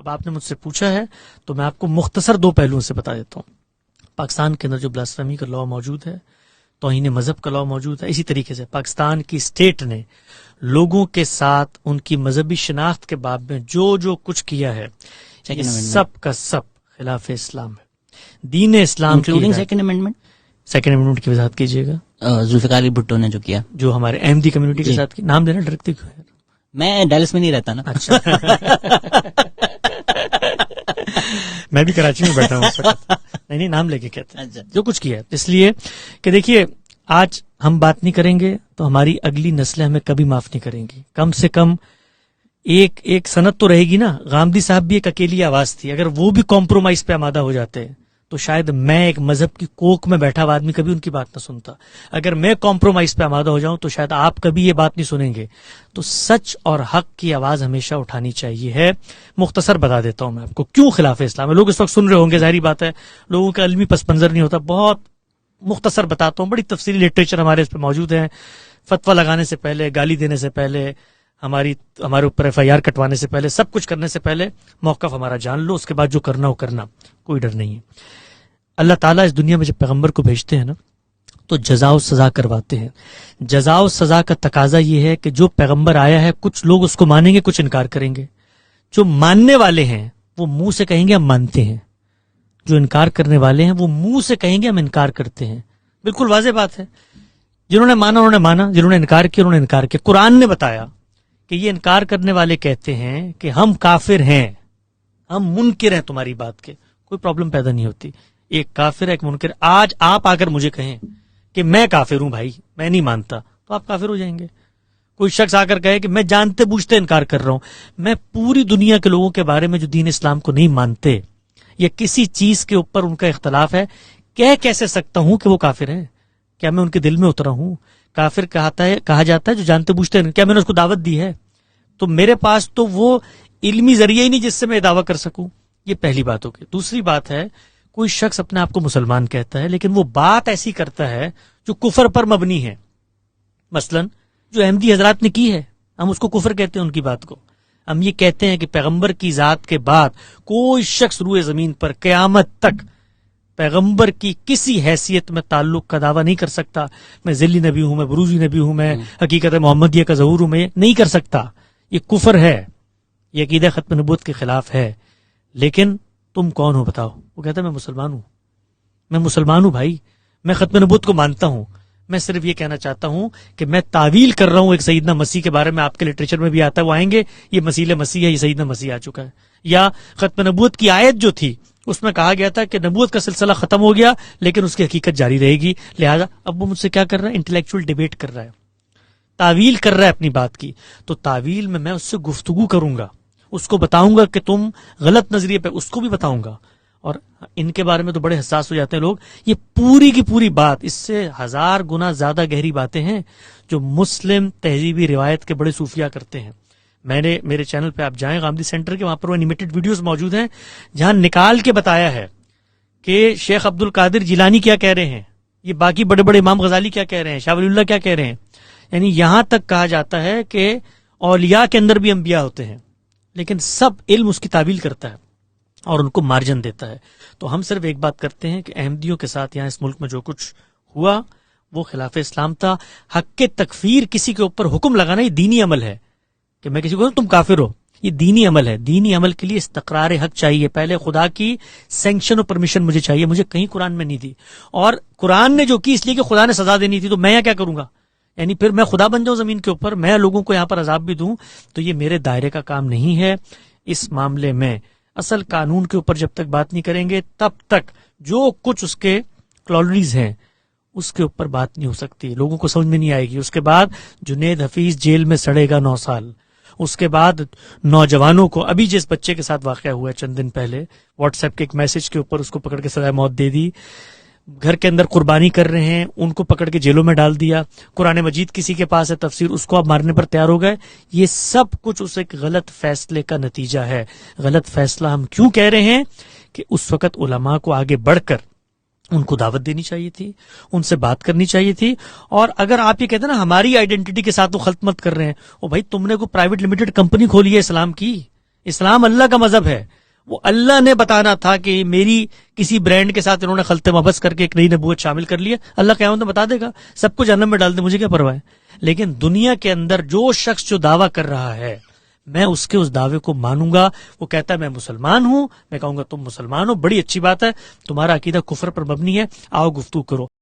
اب آپ نے مجھ سے پوچھا ہے تو میں آپ کو مختصر 2 پہلوؤں سے بتا دیتا ہوں. پاکستان کے اندر جو بلاسفیمی کا لا موجود ہے، توہین مذہب کا لا موجود ہے، اسی طریقے سے پاکستان کی اسٹیٹ نے لوگوں کے ساتھ ان کی مذہبی شناخت کے باب میں جو کچھ کیا ہے یہ سب کا سب خلاف اسلام ہے. دین اسلام انکلوڈنگ سیکنڈ امینڈمنٹ کی وضاحت کیجیے گا. ذوالفقار علی بھٹو نے جو کیا، جو ہمارے احمدی کمیونٹی کے ساتھ کی، نام دینا ڈرکتے کیوں ہے؟ میں ڈیلس میں نہیں رہتا نا. اچھا میں بھی کراچی میں بیٹھا ہوں اس وقت. نہیں نام لے کے کہتے ہیں جو کچھ کیا ہے. اس لیے کہ دیکھیے آج ہم بات نہیں کریں گے تو ہماری اگلی نسلیں ہمیں کبھی معاف نہیں کریں گی. کم سے کم ایک سند تو رہے گی نا. غامدی صاحب بھی ایک اکیلی آواز تھی، اگر وہ بھی کمپرومائز پہ آمادہ ہو جاتے تو شاید میں ایک مذہب کی کوک میں بیٹھا ہوا آدمی کبھی ان کی بات نہ سنتا. اگر میں کمپرومائز پہ آمادہ ہو جاؤں تو شاید آپ کبھی یہ بات نہیں سنیں گے. تو سچ اور حق کی آواز ہمیشہ اٹھانی چاہیے ہے. مختصر بتا دیتا ہوں میں آپ کو کیوں خلاف اسلام ہے. لوگ اس وقت سن رہے ہوں گے، ظاہری بات ہے لوگوں کا علمی پس منظر نہیں ہوتا. بہت مختصر بتاتا ہوں، بڑی تفصیلی لٹریچر ہمارے اس پہ موجود ہے. فتویٰ لگانے سے پہلے، گالی دینے سے پہلے، ہمارے اوپر FIR کٹوانے سے پہلے، سب کچھ کرنے سے پہلے موقف ہمارا جان لو. اس کے بعد جو کرنا ہو کرنا، کوئی ڈر نہیں ہے. اللہ تعالیٰ اس دنیا میں جب پیغمبر کو بھیجتے ہیں نا تو جزا و سزا کرواتے ہیں. جزا و سزا کا تقاضا یہ ہے کہ جو پیغمبر آیا ہے کچھ لوگ اس کو مانیں گے، کچھ انکار کریں گے. جو ماننے والے ہیں وہ منہ سے کہیں گے ہم مانتے ہیں، جو انکار کرنے والے ہیں وہ منہ سے کہیں گے ہم انکار کرتے ہیں. بالکل واضح بات ہے. جنہوں نے مانا انہوں نے مانا، جنہوں نے انکار کیا انہوں نے انکار کیا. قرآن نے بتایا کہ یہ انکار کرنے والے کہتے ہیں کہ ہم کافر ہیں، ہم منکر ہیں تمہاری بات کے. کوئی پرابلم پیدا نہیں ہوتی. ایک کافر ہے ایک منکر. آج آپ آ کر مجھے کہیں کہ میں کافر ہوں بھائی، میں نہیں مانتا، تو آپ کافر ہو جائیں گے. کوئی شخص آ کر کہے کہ میں جانتے بوجھتے انکار کر رہا ہوں. میں پوری دنیا کے لوگوں کے بارے میں جو دین اسلام کو نہیں مانتے یا کسی چیز کے اوپر ان کا اختلاف ہے، کیسے سکتا ہوں کہ وہ کافر ہیں؟ کیا میں ان کے دل میں اترا ہوں؟ کافر کہا جاتا ہے جو جانتے بوجھتے ہیں. کیا میں نے اس کو دعوت دی ہے؟ تو میرے پاس تو وہ علمی ذریعہ ہی نہیں جس سے میں دعویٰ کر سکوں. یہ پہلی بات ہوگی. دوسری بات ہے کوئی شخص اپنے آپ کو مسلمان کہتا ہے لیکن وہ بات ایسی کرتا ہے جو کفر پر مبنی ہے. مثلا جو احمدی حضرات نے کی ہے، ہم اس کو کفر کہتے ہیں. ان کی بات کو ہم یہ کہتے ہیں کہ پیغمبر کی ذات کے بعد کوئی شخص روئے زمین پر قیامت تک پیغمبر کی کسی حیثیت میں تعلق کا دعویٰ نہیں کر سکتا. میں ذلی نبی ہوں، میں بروزی نبی ہوں، میں حقیقت محمدیہ کا ظہور ہوں، میں نہیں کر سکتا. یہ کفر ہے، یہ عقیدہ ختم نبوت کے خلاف ہے. لیکن تم کون ہو بتاؤ؟ وہ کہتا ہے میں مسلمان ہوں. میں مسلمان ہوں بھائی، میں ختم نبوت کو مانتا ہوں. میں صرف یہ کہنا چاہتا ہوں کہ میں تعویل کر رہا ہوں ایک سیدنا مسیح کے بارے میں. آپ کے لٹریچر میں بھی آتا ہے، وہ آئیں گے یہ مسیح مسیح ہے، یہ سیدنا مسیح آ چکا ہے. یا ختم نبوت کی آیت جو تھی اس میں کہا گیا تھا کہ نبوت کا سلسلہ ختم ہو گیا لیکن اس کی حقیقت جاری رہے گی. لہذا اب وہ مجھ سے کیا کر رہا ہے؟ انٹلیکچوئل ڈیبیٹ کر رہا ہے، تعویل کر رہا ہے اپنی بات کی. تو تعویل میں اس سے گفتگو کروں گا، اس کو بتاؤں گا کہ تم غلط نظریے پہ، اس کو بھی بتاؤں گا. اور ان کے بارے میں تو بڑے حساس ہو جاتے ہیں لوگ. یہ پوری کی پوری بات اس سے 1000 گنا زیادہ گہری باتیں ہیں جو مسلم تہذیبی روایت کے بڑے صوفیہ کرتے ہیں. میں نے میرے چینل پہ آپ جائیں غامدی سینٹر کے، وہاں پر وہ انیمیٹڈ ویڈیوز موجود ہیں جہاں نکال کے بتایا ہے کہ شیخ عبد القادر جیلانی کیا کہہ رہے ہیں، یہ باقی بڑے بڑے امام غزالی کیا کہہ رہے ہیں، شاہ ولی اللہ کیا کہہ رہے ہیں. یعنی یہاں تک کہا جاتا ہے کہ اولیاء کے اندر بھی انبیاء ہوتے ہیں لیکن سب علم اس کی تعویل کرتا ہے اور ان کو مارجن دیتا ہے. تو ہم صرف ایک بات کرتے ہیں کہ احمدیوں کے ساتھ یہاں اس ملک میں جو کچھ ہوا وہ خلاف اسلام تھا. حق کے تکفیر، کسی کے اوپر حکم لگانا، یہ دینی عمل ہے. کہ میں کسی کو تم کافر ہو، یہ دینی عمل ہے. دینی عمل کے لیے استقرار حق چاہیے. پہلے خدا کی سینکشن اور پرمیشن مجھے چاہیے. مجھے کہیں قرآن میں نہیں دی، اور قرآن نے جو کی اس لیے کہ خدا نے سزا دینی تھی، تو میں یہاں کیا کروں گا؟ یعنی پھر میں خدا بن جاؤں زمین کے اوپر، میں لوگوں کو یہاں پر عذاب بھی دوں؟ تو یہ میرے دائرے کا کام نہیں ہے. اس معاملے میں اصل قانون کے اوپر جب تک بات نہیں کریں گے تب تک جو کچھ اس کے کلوریز ہیں اس کے اوپر بات نہیں ہو سکتی. لوگوں کو سمجھ میں نہیں آئے گی. اس کے بعد جنید حفیظ جیل میں سڑے گا 9 سال. اس کے بعد نوجوانوں کو، ابھی جس بچے کے ساتھ واقعہ ہوا ہے چند دن پہلے، واٹس ایپ کے ایک میسج کے اوپر اس کو پکڑ کے سزائے موت دے دی. گھر کے اندر قربانی کر رہے ہیں ان کو پکڑ کے جیلوں میں ڈال دیا. قرآن مجید کسی کے پاس ہے تفسیر، اس کو آپ مارنے پر تیار ہو گئے. یہ سب کچھ اس ایک غلط فیصلے کا نتیجہ ہے. غلط فیصلہ ہم کیوں کہہ رہے ہیں؟ کہ اس وقت علماء کو آگے بڑھ کر ان کو دعوت دینی چاہیے تھی، ان سے بات کرنی چاہیے تھی. اور اگر آپ یہ کہتے ہیں نا ہماری آئیڈینٹی کے ساتھ وہ خلط مت کر رہے ہیں، او بھائی تم نے کوئی پرائیویٹ لمیٹڈ کمپنی کھولی ہے اسلام کی، اسلام اللہ کا مذہب ہے. وہ اللہ نے بتانا تھا کہ میری کسی برانڈ کے ساتھ انہوں نے خلط مبس کر کے ایک نئی نبوت شامل کر لی ہے, اللہ قیامت میں بتا دے گا, سب کچھ جہنم میں ڈال دے, مجھے کیا پرواہ ہے. لیکن دنیا کے اندر جو شخص جو دعویٰ کر رہا ہے میں اس کے اس دعوے کو مانوں گا. وہ کہتا ہے میں مسلمان ہوں, میں کہوں گا تم مسلمان ہو, بڑی اچھی بات ہے, تمہارا عقیدہ کفر پر مبنی ہے, آؤ گفتگو کرو.